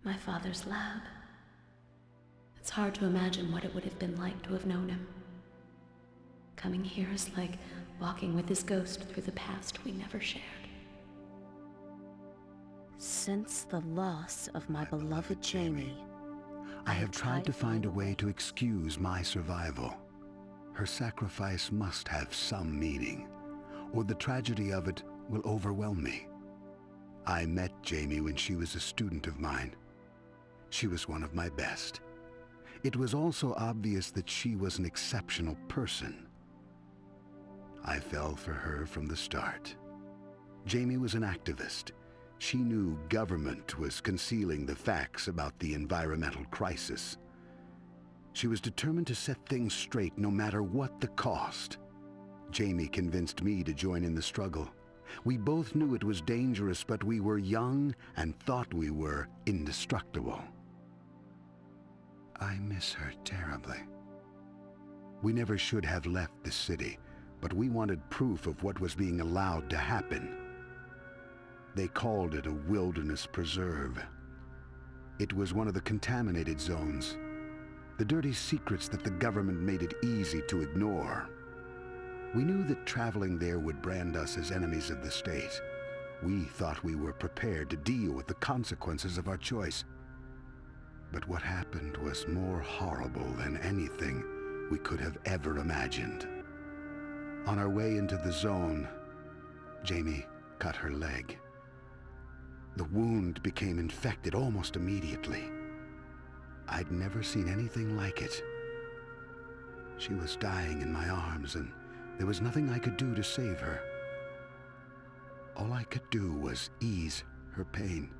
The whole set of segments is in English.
My father's lab. It's hard to imagine what it would have been like to have known him. Coming here is like walking with his ghost through the past we never shared. Since the loss of my beloved Jamie, I have tried to find a way to excuse my survival. Her sacrifice must have some meaning, or the tragedy of it will overwhelm me. I met Jamie when she was a student of mine. She was one of my best. It was also obvious that she was an exceptional person. I fell for her from the start. Jamie was an activist. She knew government was concealing the facts about the environmental crisis. She was determined to set things straight no matter what the cost. Jamie convinced me to join in the struggle. We both knew it was dangerous, but we were young and thought we were indestructible. I miss her terribly. We never should have left the city, but we wanted proof of what was being allowed to happen. They called it a wilderness preserve. It was one of the contaminated zones, the dirty secrets that the government made it easy to ignore. We knew that traveling there would brand us as enemies of the state. We thought we were prepared to deal with the consequences of our choice. But what happened was more horrible than anything we could have ever imagined. On our way into the zone, Jamie cut her leg. The wound became infected almost immediately. I'd never seen anything like it. She was dying in my arms, and there was nothing I could do to save her. All I could do was ease her pain.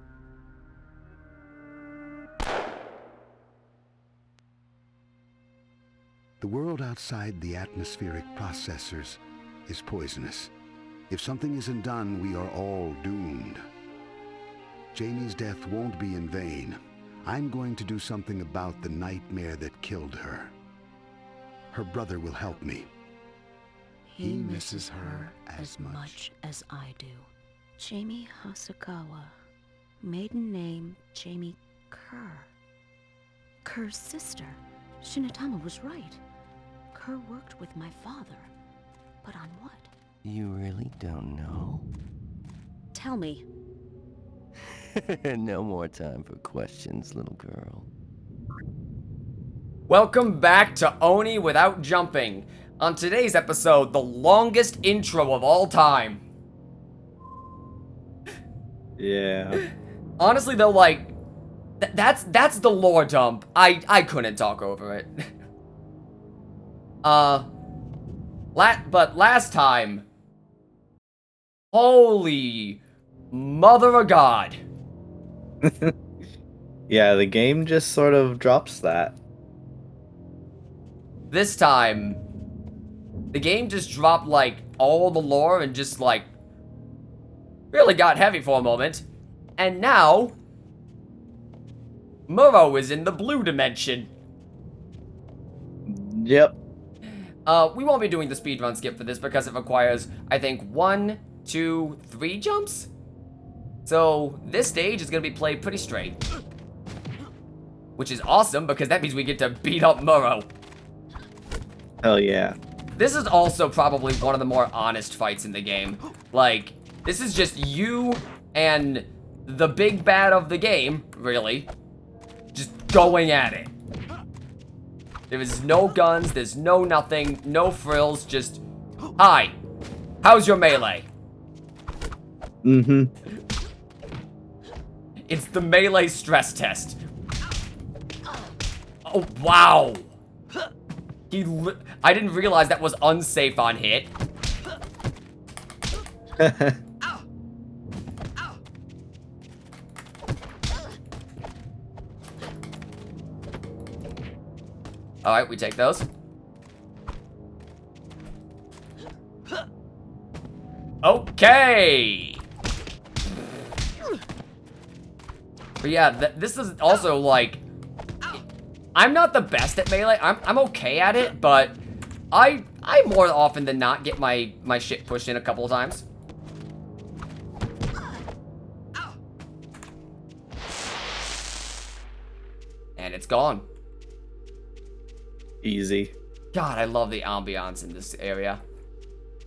The world outside the atmospheric processors is poisonous. If something isn't done, we are all doomed. Jamie's death won't be in vain. I'm going to do something about the nightmare that killed her. Her brother will help me. He misses her as much as I do. Jamie Hasakawa. Maiden name Jamie Kerr. Kerr's sister. Shinatama was right. Kerr worked with my father. But on what? You really don't know? Tell me. No more time for questions, little girl. Welcome back to Oni Without Jumping. On today's episode, the longest intro of all time. Yeah. Honestly though, like, that's the lore dump. I couldn't talk over it. But last time, holy mother of God. Yeah, the game just sort of drops that. This time, the game just dropped, like, all the lore and just, like, really got heavy for a moment. And now, Muro is in the blue dimension. Yep. We won't be doing the speedrun skip for this because it requires, I think, 1, 2, 3 jumps? So, this stage is going to be played pretty straight. Which is awesome, because that means we get to beat up Muro. Hell yeah. This is also probably one of the more honest fights in the game. Like, this is just you and the big bad of the game, really, just going at it. There is no guns, there's no nothing, no frills, just, hi, how's your melee? Mm-hmm. It's the melee stress test. Oh, wow. I didn't realize that was unsafe on hit. Alright, we take those. Okay. But yeah, this is also like, I'm not the best at melee. I'm okay at it, but I more often than not get my shit pushed in a couple of times. and it's gone. Easy. God, I love the ambiance in this area.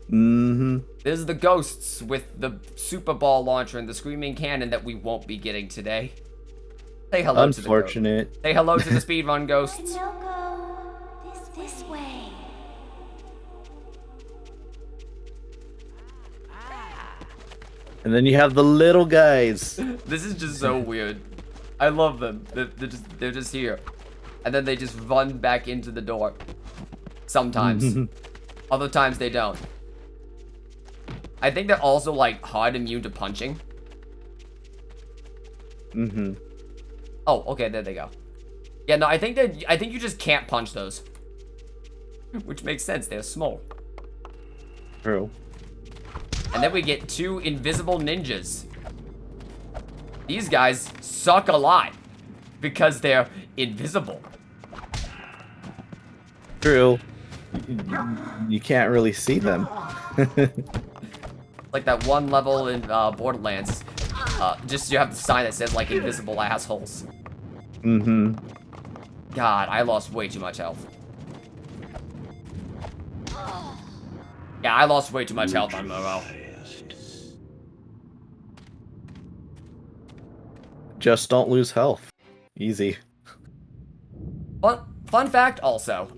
Mm-hmm. There's the ghosts with the super ball launcher and the screaming cannon that we won't be getting today. Say hello to the Unfortunate. Say hello to the speedrun ghosts. This way. And then you have the little guys. This is just so weird. I love them. They're just here. And then they just run back into the door. Sometimes. Other times they don't. I think they're also like hard immune to punching. Mm-hmm. Oh, okay, there they go. Yeah, no, I think you just can't punch those. Which makes sense, they're small. True. And then we get 2 invisible ninjas. These guys suck a lot because they're invisible. True. You can't really see them. Like that one level in Borderlands. Just you have the sign that says like invisible assholes. Mm-hmm. God, I lost way too much health. Yeah, I lost way too much health on Momo. Just don't lose health. Easy. Fun fact also,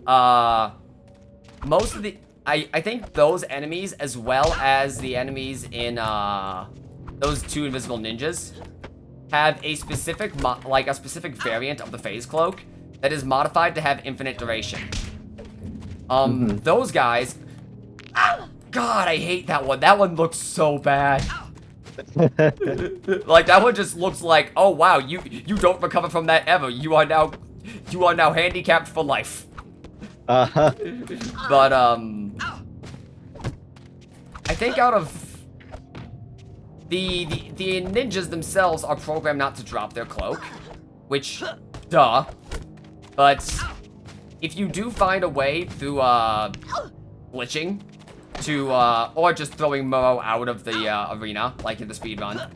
most of the, I think those enemies as well as the enemies in those 2 invisible ninjas have a specific, a specific variant of the phase cloak that is modified to have infinite duration. Those guys, God, I hate that one. That one looks so bad. Like that one just looks like, oh wow, you don't recover from that ever. You are now handicapped for life. Uh-huh. But I think out of the ninjas themselves are programmed not to drop their cloak, which duh. But if you do find a way through glitching to or just throwing Momo out of the arena, like in the speedrun,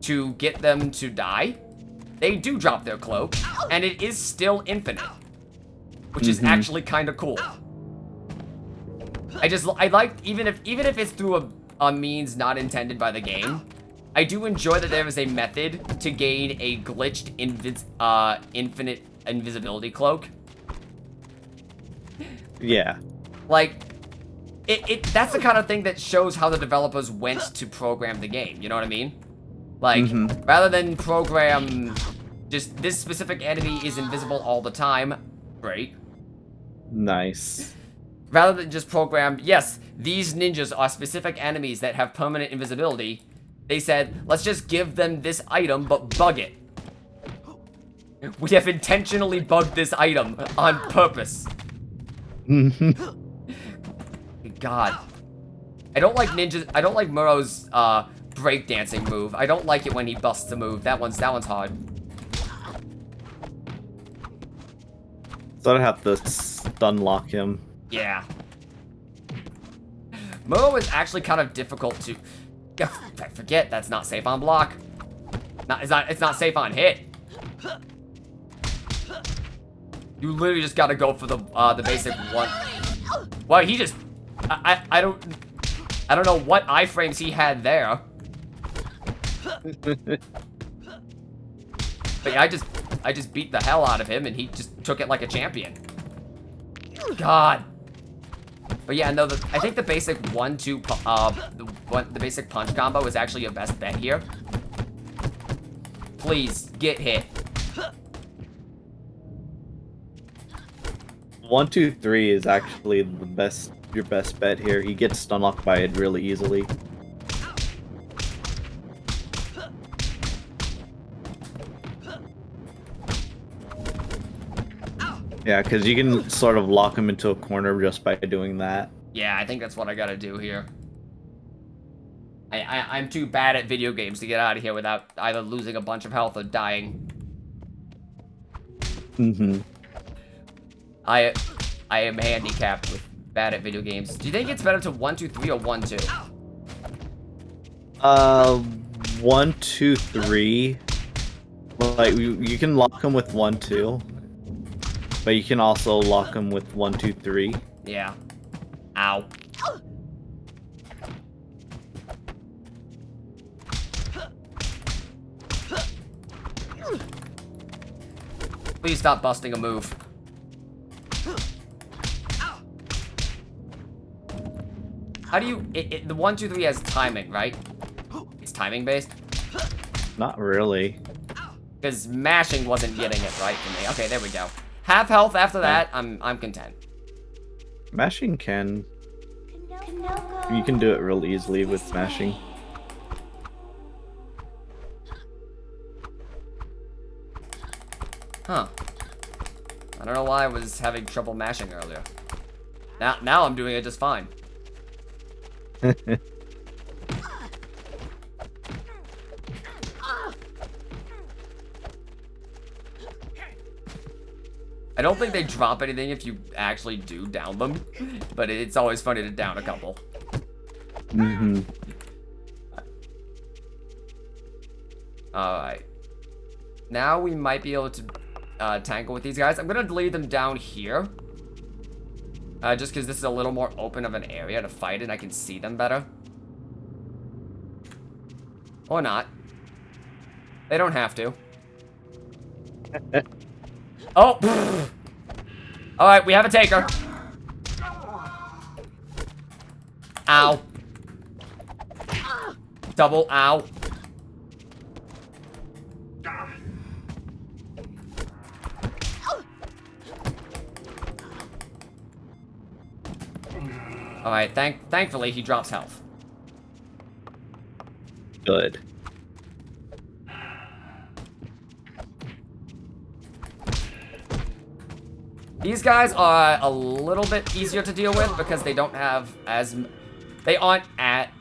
to get them to die, they do drop their cloak, and it is still infinite, which is actually kind of cool. I like, even if it's through a means not intended by the game, I do enjoy that there is a method to gain a glitched infinite invisibility cloak. Yeah. Like, that's the kind of thing that shows how the developers went to program the game, you know what I mean? Like, rather than program just this specific enemy is invisible all the time, great. Nice. Rather than just program, yes, these ninjas are specific enemies that have permanent invisibility, they said, let's just give them this item, but bug it. We have intentionally bugged this item on purpose. God. I don't like ninjas. I don't like Muro's breakdancing move. I don't like it when he busts a move. That one's hard. Thought I'd have to stun lock him. Yeah. Muro is actually kind of difficult to. I forget that's not safe on block. It's not safe on hit. You literally just gotta go for the basic one. Well, he just. I don't know what iframes he had there. But yeah, I just beat the hell out of him, and he just took it like a champion. God. But yeah, no, I think the basic 1-2 the basic punch combo is actually your best bet here. Please get hit. 1, 2, 3 is actually your best bet here. He gets stun locked by it really easily. Yeah, because you can sort of lock him into a corner just by doing that. Yeah, I think that's what I gotta do here. I'm too bad at video games to get out of here without either losing a bunch of health or dying. I am handicapped with bad at video games. Do you think it's better to 1, 2, 3 or 1, 2? 1, 2, 3. Like you can lock him with 1, 2, but you can also lock him with 1, 2, 3. Yeah. Ow. Please stop busting a move. How do you... the 1, 2, 3 has timing, right? It's timing based? Not really. Because mashing wasn't getting it right for me. Okay, there we go. Half health after that, I'm content. Mashing can... You can do it real easily with smashing. Huh. I don't know why I was having trouble mashing earlier. Now I'm doing it just fine. I don't think they drop anything if you actually do down them, but it's always funny to down a couple. Mm-hmm. Alright. Now we might be able to tangle with these guys. I'm gonna leave them down here. Just because this is a little more open of an area to fight in. I can see them better. Or not. They don't have to. Oh! Alright, we have a taker. Ow. Double ow. Alright, thankfully he drops health. Good. These guys are a little bit easier to deal with because they don't have as... They aren't at...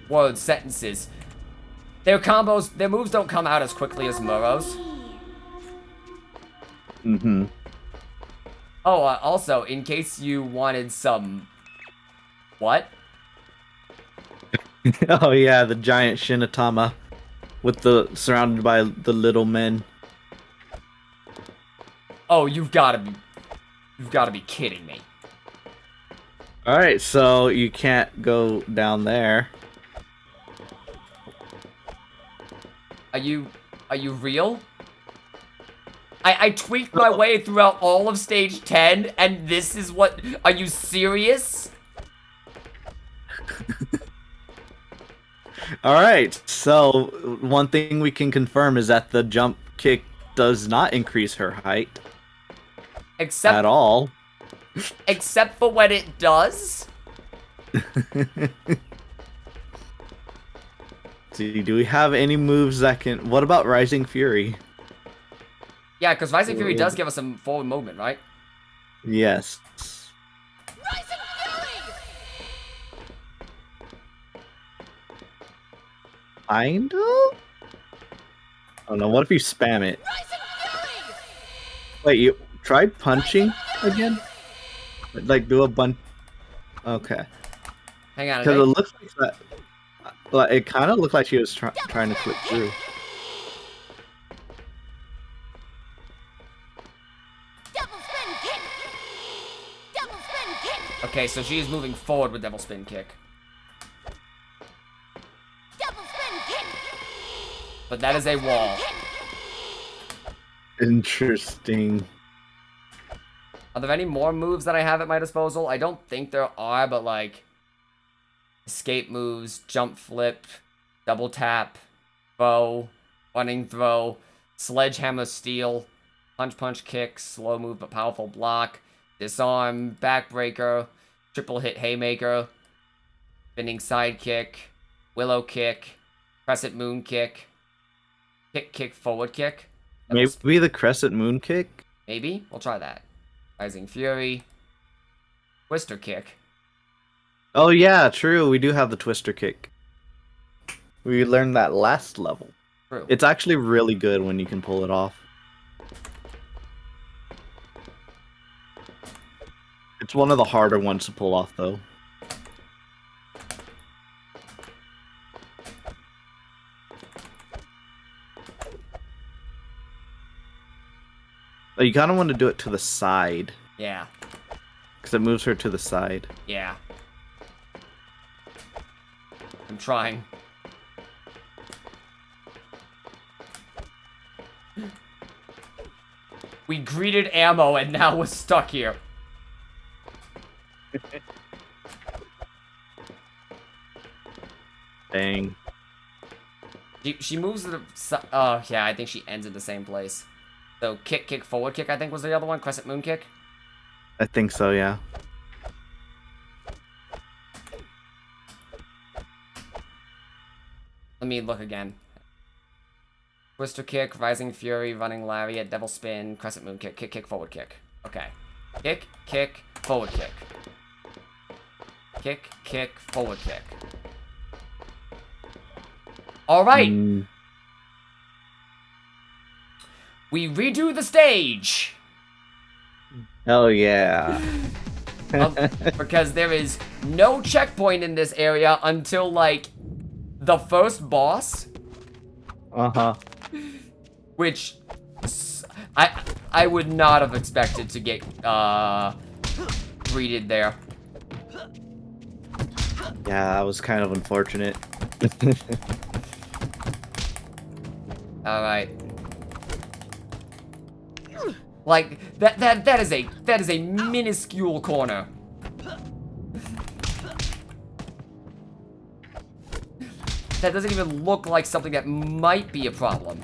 word sentences. Their combos, their moves don't come out as quickly as Muro's. Mm-hmm. Oh, also, in case you wanted some... What? Oh yeah, the giant Shinatama with the surrounded by the little men. Oh, you've gotta be kidding me. Alright, so you can't go down there. Are you real? I tweaked my way throughout all of stage 10, and this is what... Are you serious? Alright, so one thing we can confirm is that the jump kick does not increase her height. Except... At all. Except for when it does? See, do we have any moves that can... What about Rising Fury? Yeah, because Rising Fury does give us some forward movement, right? Yes. Rising Fury! Kind of? I don't know, what if you spam it? Rising Fury! Wait, you tried punching again? Like, do a bunch... Okay. Hang on. Because it looks like that... Like, it kind of looked like she was trying to clip through. Double spin kick! Double spin kick! Okay, so she's moving forward with Devil Spin Kick. Double spin kick! But that is a wall. Interesting. Are there any more moves that I have at my disposal? I don't think there are, but like... Escape moves, jump flip, double tap, throw, running throw, sledgehammer steal, punch kick, slow move but powerful block, disarm, backbreaker, triple hit haymaker, spinning side kick, willow kick, crescent moon kick, kick forward kick. Maybe the crescent moon kick? Maybe? We'll try that. Rising Fury, twister kick. Oh yeah, true. We do have the twister kick. We learned that last level. True. It's actually really good when you can pull it off. It's one of the harder ones to pull off, though. Oh, you kind of want to do it to the side. Yeah. Because it moves her to the side. Yeah. I'm trying. We greeted ammo and now we're stuck here. Dang. She moves to the... Oh, yeah, I think she ends at the same place. So, kick, kick, forward kick, I think was the other one. Crescent moon kick. I think so, yeah. Let me look again. Twister kick, rising fury, running lariat, devil spin, crescent moon kick, kick, kick, forward kick. Okay. Kick, kick, forward kick. Kick, kick, forward kick. Alright! We redo the stage! Hell yeah. Because there is no checkpoint in this area until, like, the first boss. Uh-huh. Which I would not have expected to get greeted there. Yeah, that was kind of unfortunate. Alright. Like that is a minuscule corner. That doesn't even look like something that might be a problem.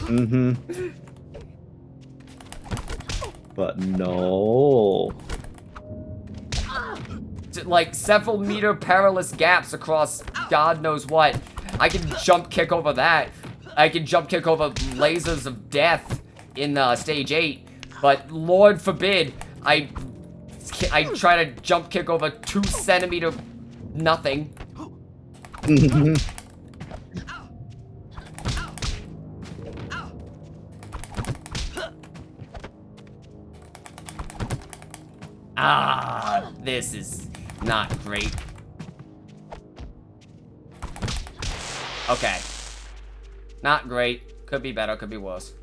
Mm-hmm. But no. Like several meter perilous gaps across God knows what. I can jump kick over that. I can jump kick over lasers of death in stage 8. But Lord forbid I try to jump kick over 2 centimeter nothing. Ah, this is not great. Okay. Not great. Could be better, could be worse.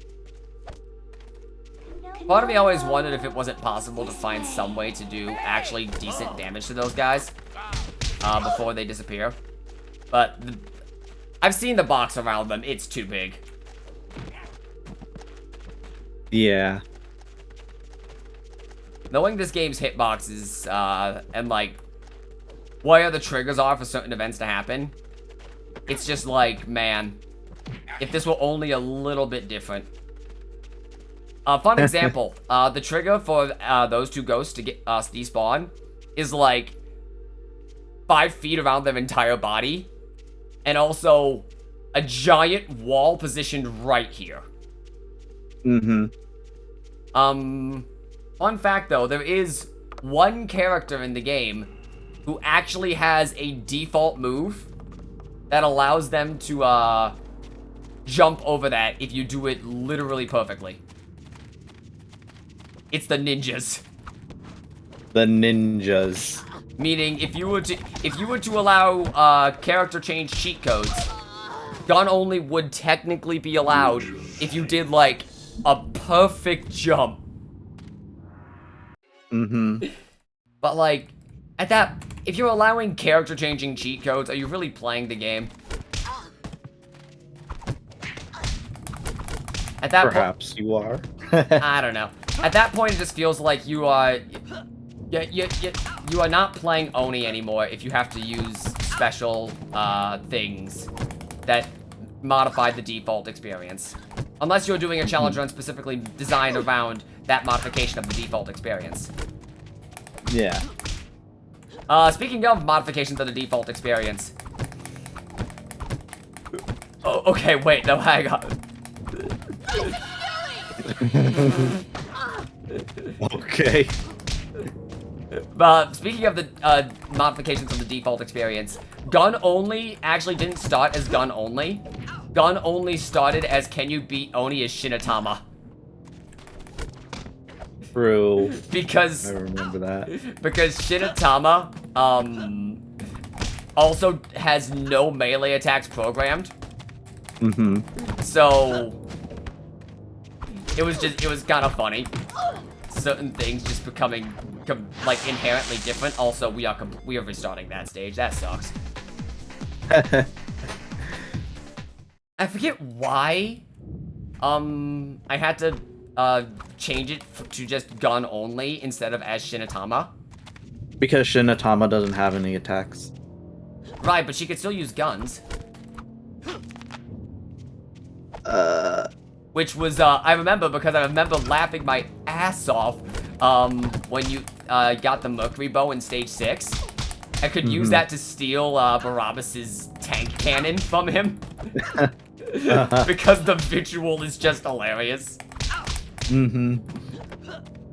Part of me always wondered if it wasn't possible to find some way to do actually decent damage to those guys before they disappear. But I've seen the box around them. It's too big. Yeah. Knowing this game's hitboxes, and like, where the triggers are for certain events to happen, it's just like, man, if this were only a little bit different. Fun example, the trigger for those 2 ghosts to get despawn is like 5 feet around their entire body, and also a giant wall positioned right here. Mm-hmm. Fun fact though, there is one character in the game who actually has a default move that allows them to jump over that if you do it literally perfectly. It's the ninjas. The ninjas. Meaning if you were to allow character change cheat codes, gun only would technically be allowed if you did like a perfect jump. Mm-hmm. But like, at that, if you're allowing character changing cheat codes, are you really playing the game? At that Perhaps you are. I don't know. At that point, it just feels like you are, you are not playing Oni anymore if you have to use special things that modify the default experience. Unless you're doing a challenge run specifically designed around that modification of the default experience. Yeah. Speaking of modifications of the default experience. Oh, okay, wait, no, hang on. Okay. Speaking of the modifications of the default experience, gun only actually didn't start as gun only. Gun only started as can you beat Oni as Shinatama. True. Because I remember that. Because Shinatama also has no melee attacks programmed. Mm-hmm. So it was kind of funny. Certain things just becoming like inherently different. Also, we are restarting that stage. That sucks. I forget why. I had to change it to just gun only instead of as Shinatama. Because Shinatama doesn't have any attacks. Right, but she could still use guns. Which was, I remember because I remember laughing my ass off when you got the Mercury Bow in Stage 6. I could use that to steal Barabbas's tank cannon from him. Because the visual is just hilarious.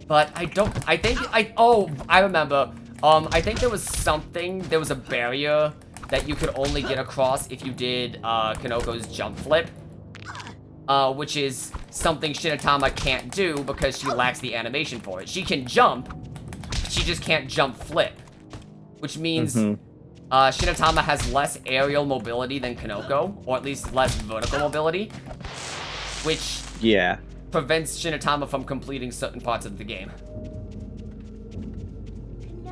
But I remember. I think there was a barrier that you could only get across if you did Kanoko's jump flip. Which is something Shinatama can't do because she lacks the animation for it. She can jump, she just can't jump flip. Which means Shinatama has less aerial mobility than Kanoko, or at least less vertical mobility. Which prevents Shinatama from completing certain parts of the game.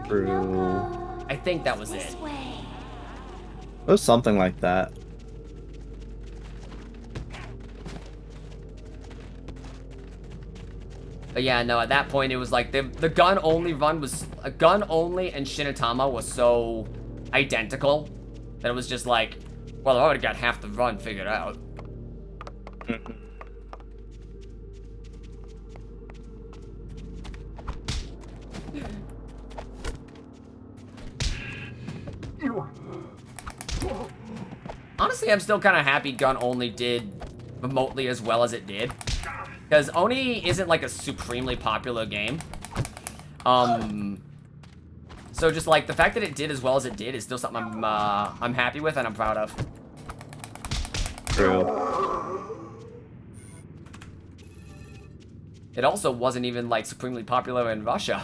True. I think that was it. It was something like that. But yeah, no, at that point it was like the gun only run was a gun only and Shinatama was so identical that it was just like, well, I already got half the run figured out. Honestly, I'm still kind of happy gun only did remotely as well as it did. Because Oni isn't like a supremely popular game. So just like the fact that it did as well as it did is still something I'm happy with and I'm proud of. True. It also wasn't even like supremely popular in Russia.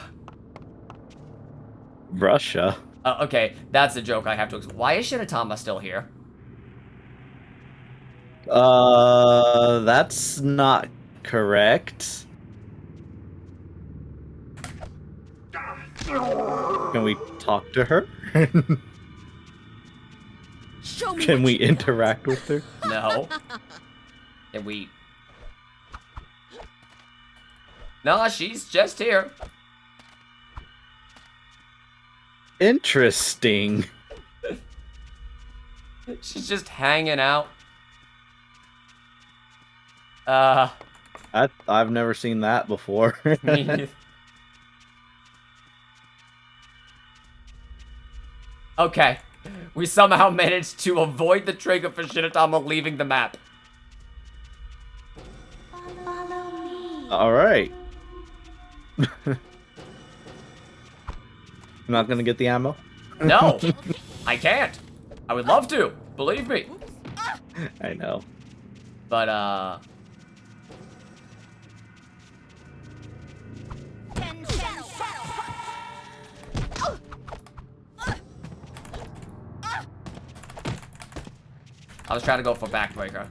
Russia? Okay, that's a joke I have to. Why is Shinatama still here? That's not correct. Can we talk to her? Can we interact with her? No. And we... No, she's just here. Interesting. She's just hanging out. I've never seen that before. Okay. We somehow managed to avoid the trigger for Shinatama leaving the map. Alright. Not gonna get the ammo? No, I can't. I would love to, believe me. I know. But, I was trying to go for backbreaker.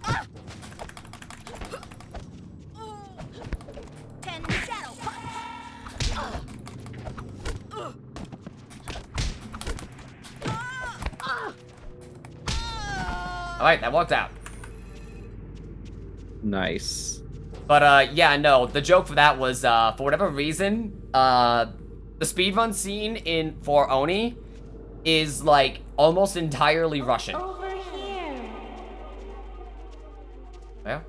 Alright, that worked out. Nice. But, yeah, no, the joke for that was, for whatever reason, the speedrun scene for Oni is, like, almost entirely Russian. Over here. Where?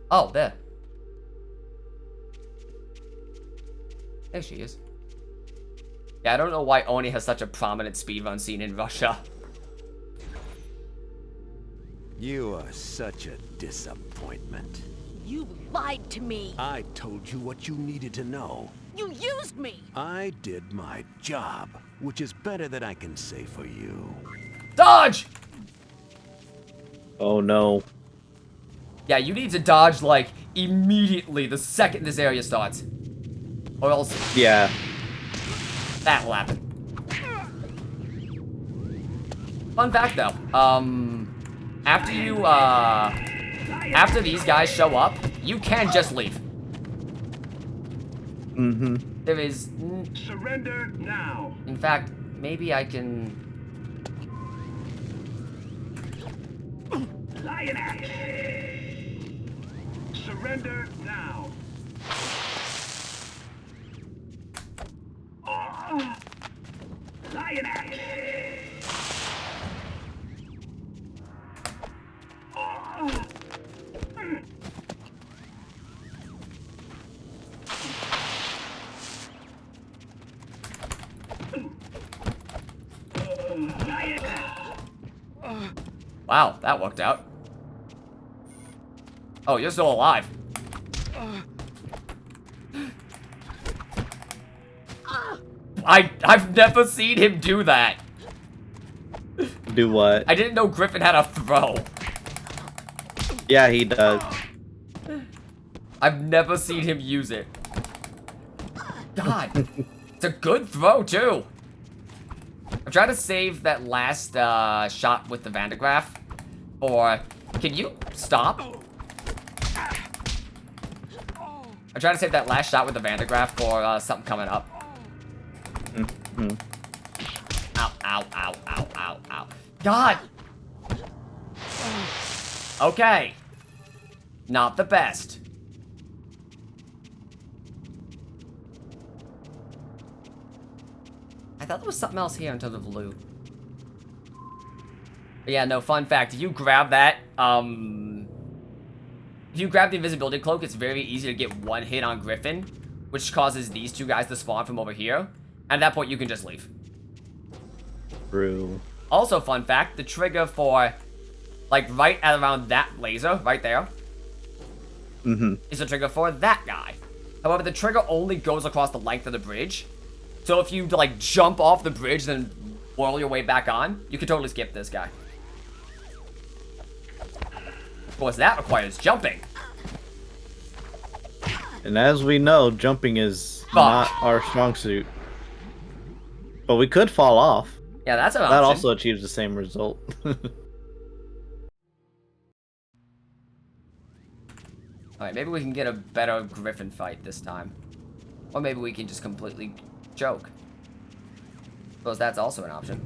Oh, there. There she is. Yeah, I don't know why Oni has such a prominent speedrun scene in Russia. You are such a disappointment. You lied to me. I told you what you needed to know. You used me. I did my job, which is better than I can say for you. Dodge! Oh no. Yeah, you need to dodge, like, immediately the second this area starts. Or else Yeah. that will happen. Fun fact, though. After these guys show up, You can just leave. Mm-hmm. There is... Surrender now. In fact, maybe I can... Lioness. Surrender now. Lioness. Wow, that worked out. Oh, you're still alive. I've never seen him do that. Do what? I didn't know Griffin had a throw. Yeah, he does. I've never seen him use it. God. It's a good throw, too. I'm trying to save that last shot with the Van de Graaff. Or, can you stop? I'm trying to save that last shot with the Van de Graaff for something coming up. Mm-hmm. Ow, ow, ow, ow, ow, ow. God! Okay. Not the best. I thought there was something else here in terms of loot. But yeah, no, fun fact. If you grab that, if you grab the invisibility cloak, it's very easy to get one hit on Griffin, which causes these two guys to spawn from over here. And at that point, you can just leave. True. Also, fun fact, the trigger for, like, right at around that laser, right there, is the trigger for that guy. However, the trigger only goes across the length of the bridge. So if you, like, jump off the bridge, then whirl your way back on, you can totally skip this guy. Of course, that requires jumping. And as we know, jumping is not our strong suit. But we could fall off. Yeah, that's an That option. also achieves the same result. Alright, maybe we can get a better Griffin fight this time. Or maybe we can just completely choke. Suppose that's also an option.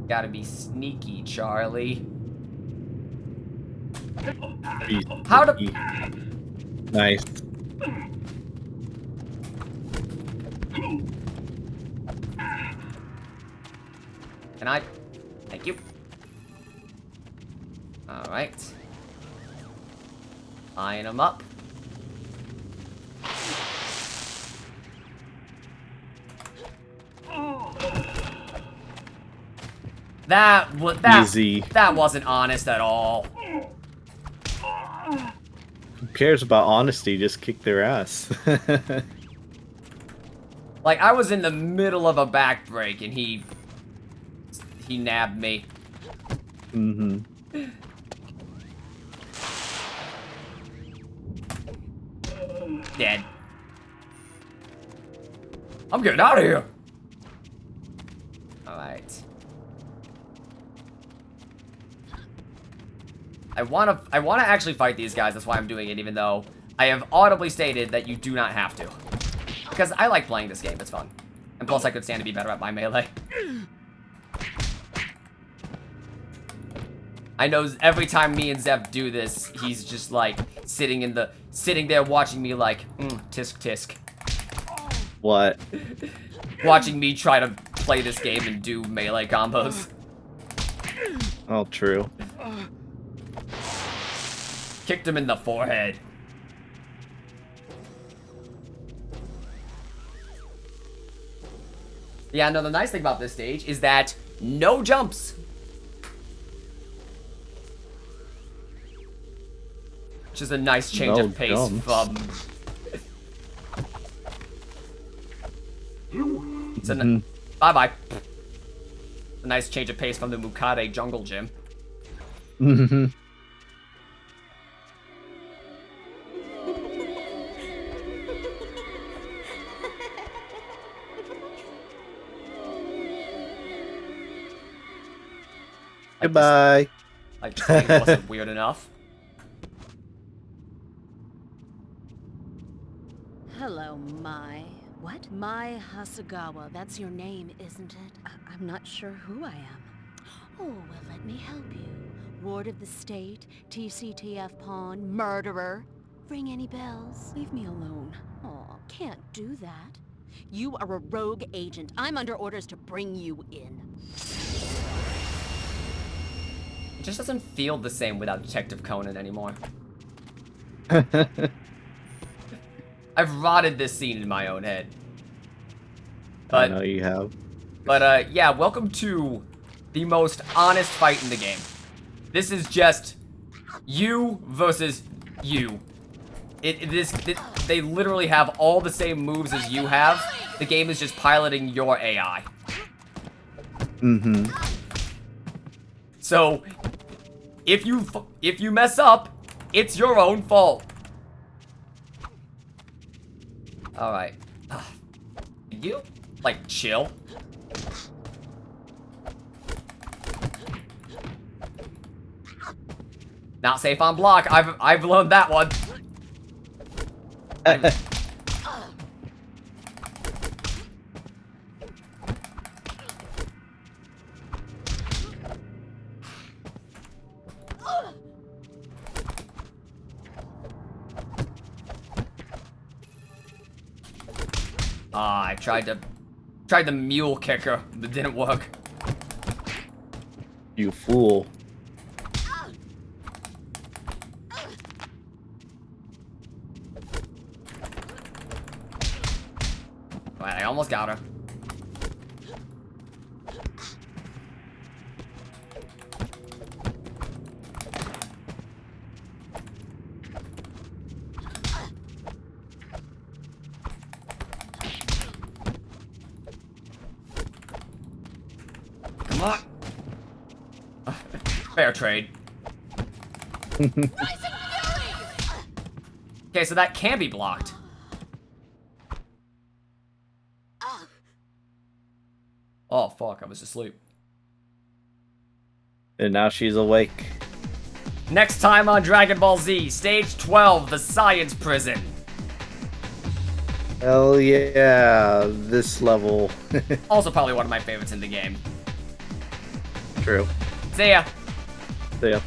Gotta be sneaky, Charlie. How to... Nice. Can I? Thank you. Alright. Line them up. Easy. That wasn't honest at all. Who cares about honesty? Just kick their ass. Like, I was in the middle of a back break and he nabbed me. Mm-hmm. Dead. I'm getting out of here. Alright. I wanna actually fight these guys, that's why I'm doing it, even though I have audibly stated that you do not have to. Because I like playing this game, it's fun. And plus I could stand to be better at my melee. I know every time me and Zeph do this, he's just like sitting there watching me like, tisk tisk. What? Watching me try to play this game and do melee combos. Oh, true. Kicked him in the forehead. Yeah, no, the nice thing about this stage is that no jumps. Which is a nice change of pace from... It's a bye-bye. A nice change of pace from the Mukade jungle gym. Goodbye. Like, this thing wasn't weird enough. Hello, What? Mai Hasagawa. That's your name, isn't it? I'm not sure who I am. Oh, well, let me help you. Ward of the State, TCTF pawn, murderer. Ring any bells? Leave me alone. Aw, can't do that. You are a rogue agent. I'm under orders to bring you in. It just doesn't feel the same without Detective Conan anymore. I've rotted this scene in my own head. But, I know you have. But, yeah, welcome to the most honest fight in the game. This is just you versus you. They literally have all the same moves as you have. The game is just piloting your AI. Mm-hmm. So, if you mess up, it's your own fault. Alright. You, like, chill. Not safe on block. I've learned that one. I tried the mule kicker, but didn't work. You fool. Right, I almost got her. Come on. Fair trade. Okay, so that can be blocked. Oh, fuck, I was asleep. And now she's awake. Next time on Dragon Ball Z, Stage 12, the Science Prison. Hell yeah, this level. Also probably one of my favorites in the game. True. See ya. See ya.